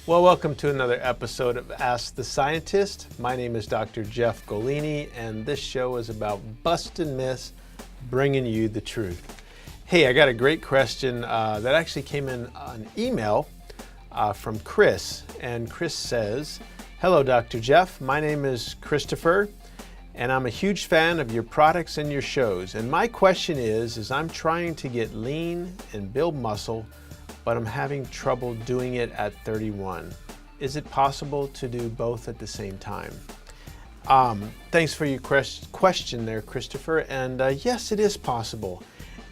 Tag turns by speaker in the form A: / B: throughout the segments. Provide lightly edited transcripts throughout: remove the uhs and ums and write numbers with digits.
A: Well, welcome to another episode of Ask the Scientist. My name is Dr. Jeff Golini, and this show is about busting myths, bringing you the truth. Hey, I got a great question that actually came in an email from Chris, and Chris says, "Hello, Dr. Jeff. My name is Christopher, and I'm a huge fan of your products and your shows. And my question is I'm trying to get lean and build muscle, but I'm having trouble doing it at 31. Is it possible to do both at the same time?" Thanks for your question there, Christopher. And yes, it is possible.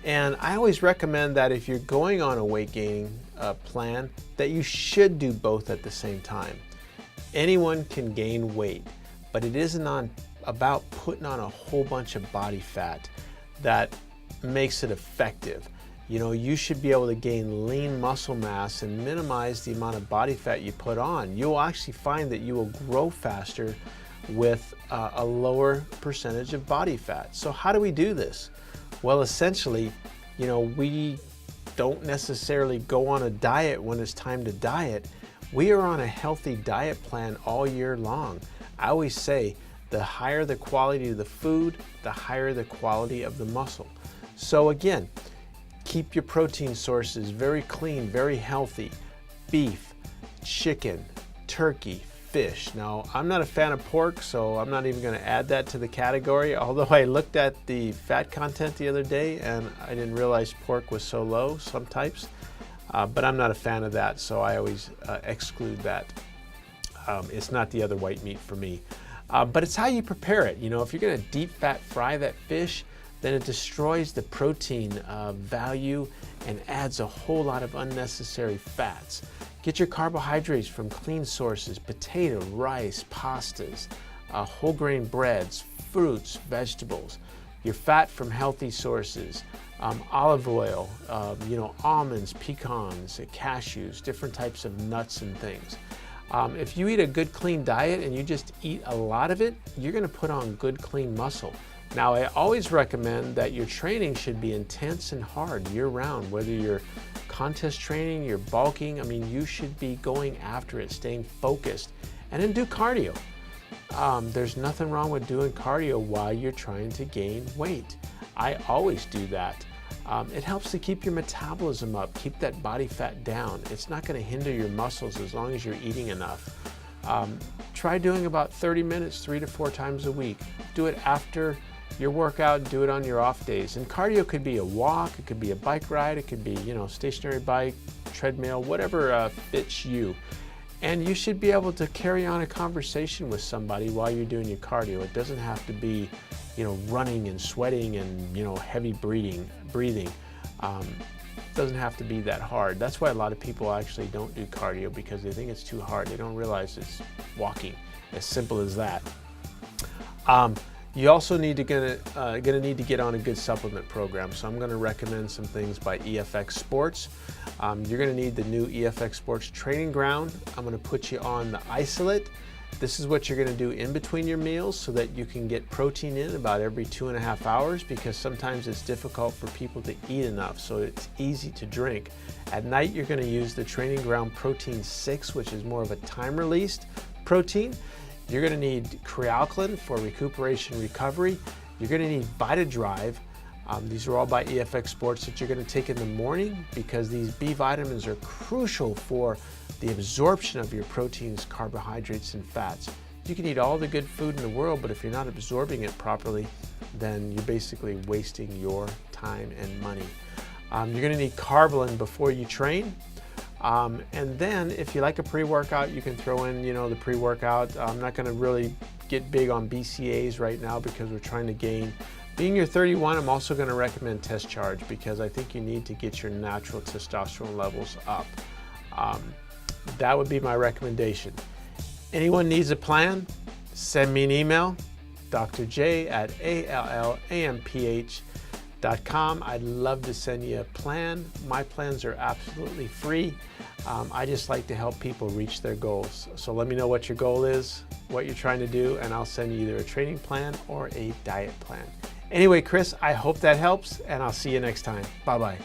A: And I always recommend that if you're going on a weight gaining plan, that you should do both at the same time. Anyone can gain weight, but it isn't about putting on a whole bunch of body fat that makes it effective. You know, you should be able to gain lean muscle mass and minimize the amount of body fat you put on. You'll actually find that you will grow faster with a lower percentage of body fat. So how do we do this? Well, essentially, you know, we don't necessarily go on a diet when it's time to diet. We are on a healthy diet plan all year long. I always say the higher the quality of the food, the higher the quality of the muscle. So again, keep your protein sources very clean, very healthy. Beef, chicken, turkey, fish. Now, I'm not a fan of pork, so I'm not even going to add that to the category, although I looked at the fat content the other day and I didn't realize pork was so low, some types, but I'm not a fan of that, so I always exclude that. It's not the other white meat for me. But it's how you prepare it. You know, if you're going to deep fat fry that fish, then it destroys the protein value and adds a whole lot of unnecessary fats. Get your carbohydrates from clean sources: potato, rice, pastas, whole grain breads, fruits, vegetables. Your fat from healthy sources, olive oil, almonds, pecans, cashews, different types of nuts and things. If you eat a good clean diet and you just eat a lot of it, you're going to put on good clean muscle. Now, I always recommend that your training should be intense and hard year-round, whether you're contest training, you're bulking. I mean, you should be going after it, staying focused, and then do cardio. There's nothing wrong with doing cardio while you're trying to gain weight. I always do that. It helps to keep your metabolism up, keep that body fat down. It's not going to hinder your muscles as long as you're eating enough. Try doing about 30 minutes 3 to 4 times a week. Do it after your workout, do it on your off days. And cardio could be a walk, it could be a bike ride, it could be, stationary bike, treadmill, whatever fits you. And you should be able to carry on a conversation with somebody while you're doing your cardio. It doesn't have to be, running and sweating and, heavy breathing. It doesn't have to be that hard. That's why a lot of people actually don't do cardio, because they think it's too hard. They don't realize it's walking, as simple as that. You also gonna need to get on a good supplement program. So I'm gonna recommend some things by EFX Sports. You're gonna need the new EFX Sports Training Ground. I'm gonna put you on the isolate. This is what you're gonna do in between your meals so that you can get protein in about every 2.5 hours, because sometimes it's difficult for people to eat enough, so it's easy to drink. At night, you're gonna use the Training Ground Protein 6, which is more of a time-released protein. You're going to need Crealkaline for recuperation recovery. You're going to need VitaDrive. These are all by EFX Sports that you're going to take in the morning, because these B vitamins are crucial for the absorption of your proteins, carbohydrates, and fats. You can eat all the good food in the world, but if you're not absorbing it properly, then you're basically wasting your time and money. You're going to need Carbolin before you train. And then if you like a pre-workout, you can throw in, the pre-workout. I'm not going to really get big on BCAAs right now because we're trying to gain. Being you're 31, I'm also going to recommend Test Charge, because I think you need to get your natural testosterone levels up. That would be my recommendation. Anyone needs a plan, send me an email, drj@allamph.com. I'd love to send you a plan. My plans are absolutely free. I just like to help people reach their goals. So let me know what your goal is, what you're trying to do, and I'll send you either a training plan or a diet plan. Anyway, Chris, I hope that helps, and I'll see you next time. Bye-bye.